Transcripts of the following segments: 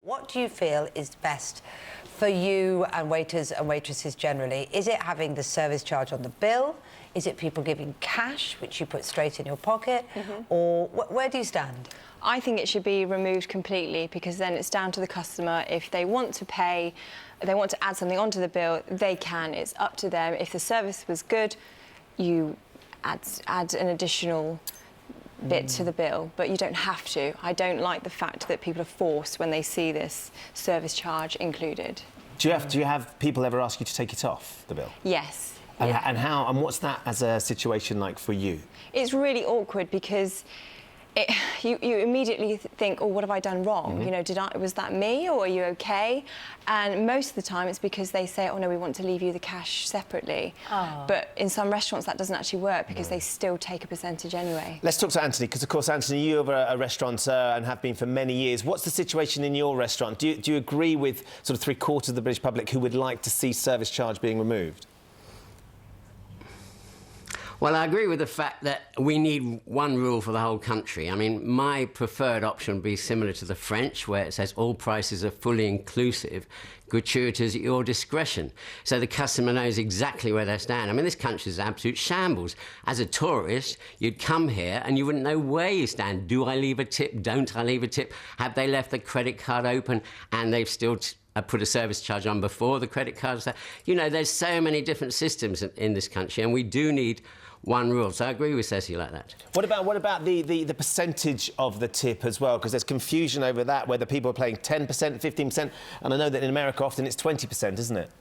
What do you feel is best for you and waiters and waitresses generally? Is it having the service charge on the bill? Is it people giving cash, which you put straight in your pocket? Or where do you stand? I think it should be removed completely, because then it's down to the customer. If they want to pay, they want to add something onto the bill, they can. It's up to them. If the service was good, you add an additional bit to the bill, but you don't have to. I don't like the fact that people are forced when they see this service charge included. Do you have people ever ask you to take it off the bill? Yes. And what's that as a situation like for you? It's really awkward because you immediately think, oh, what have I done wrong? You know, was that me, or are you okay? And most of the time it's because they say, oh no, we want to leave you the cash separately. But in some restaurants that doesn't actually work, because they still take a percentage anyway. Let's talk to Anthony, because of course, Anthony, you're a restaurateur and have been for many years. What's the situation in your restaurant? Do you agree with sort of 3/4 of the British public who would like to see service charge being removed? Well, I agree with the fact that we need one rule for the whole country. I mean, my preferred option would be similar to the French, where it says all prices are fully inclusive, gratuitous at your discretion, so the customer knows exactly where they stand. I mean, this country is an absolute shambles. As a tourist, you'd come here and you wouldn't know where you stand. Do I leave a tip? Don't I leave a tip? Have they left the credit card open and they've still put a service charge on before the credit card? You know, there's so many different systems in this country, and we do need one rule. So I agree with Cici like that. What about the percentage of the tip as well? Because there's confusion over that, whether people are paying 10%, 15%, and I know that in America often it's 20%, isn't it?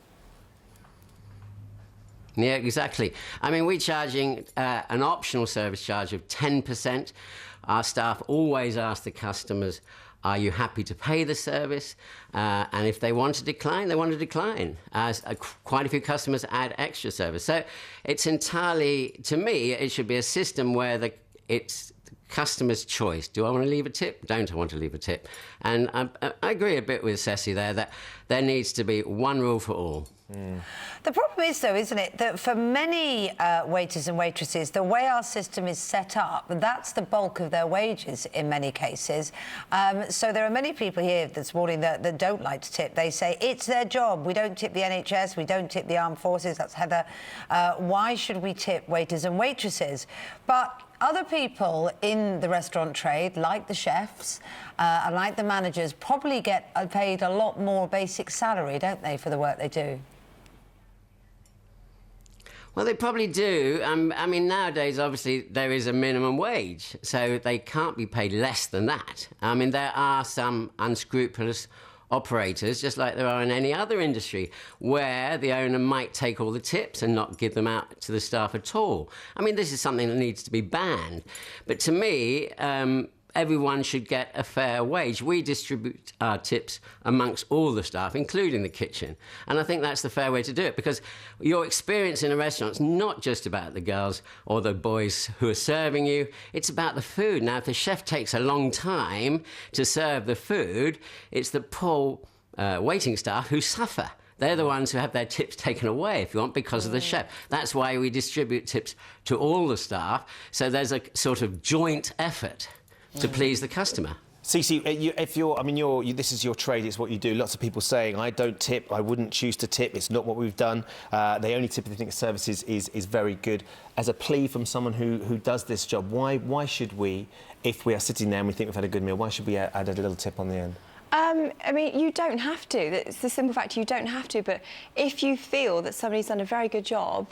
Yeah, exactly. I mean, we're charging an optional service charge of 10%. Our staff always ask the customers, are you happy to pay the service? And if they want to decline, they want to decline. Quite a few customers add extra service. So it's entirely, to me, it should be a system where it's the customer's choice. Do I want to leave a tip? Don't I want to leave a tip? And I agree a bit with Cici there, that there needs to be one rule for all. The problem is, though, isn't it, that for many waiters and waitresses, the way our system is set up, that's the bulk of their wages in many cases. So there are many people here this morning that don't like to tip. They say it's their job. We don't tip the NHS, we don't tip the armed forces. That's Heather. Why should we tip waiters and waitresses? But other people in the restaurant trade, like the chefs and like the managers, probably get paid a lot more basic salary, don't they, for the work they do? Well, they probably do. I mean, nowadays, obviously, there is a minimum wage, so they can't be paid less than that. I mean, there are some unscrupulous operators, just like there are in any other industry, where the owner might take all the tips and not give them out to the staff at all. I mean, this is something that needs to be banned. But to me, everyone should get a fair wage. We distribute our tips amongst all the staff, including the kitchen. And I think that's the fair way to do it, because your experience in a restaurant is not just about the girls or the boys who are serving you, it's about the food. Now, if the chef takes a long time to serve the food, it's the poor waiting staff who suffer. They're the ones who have their tips taken away, if you want, because of the chef. That's why we distribute tips to all the staff, so there's a sort of joint effort to please the customer. Cici, this is your trade, it's what you do. Lots of people saying, I don't tip, I wouldn't choose to tip, it's not what we've done. They only tip if they think the service is very good. As a plea from someone who does this job, why should we, if we are sitting there and we think we've had a good meal, why should we add a little tip on the end? I mean, you don't have to. It's the simple fact you don't have to, but if you feel that somebody's done a very good job,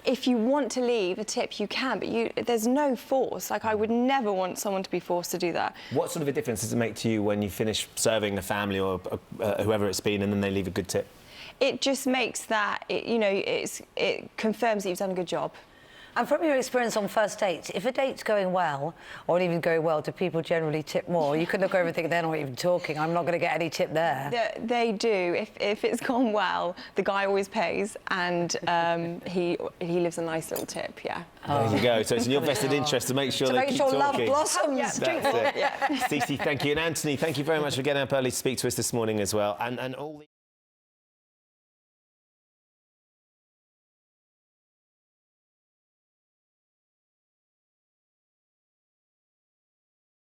if you want to leave a tip, you can, but there's no force. Like, I would never want someone to be forced to do that. What sort of a difference does it make to you when you finish serving a family or whoever it's been, and then they leave a good tip? It just makes that, it confirms that you've done a good job. And from your experience on first dates, if a date's going well, or even going well, do people generally tip more? You could look over and think, they're not even talking, I'm not going to get any tip there. They do. If it's gone well, the guy always pays, and he lives a nice little tip, yeah. There you go. So it's in your vested interest to make sure they keep talking. love blossoms. That's it. Cici, thank you. And Anthony, thank you very much for getting up early to speak to us this morning as well. And all the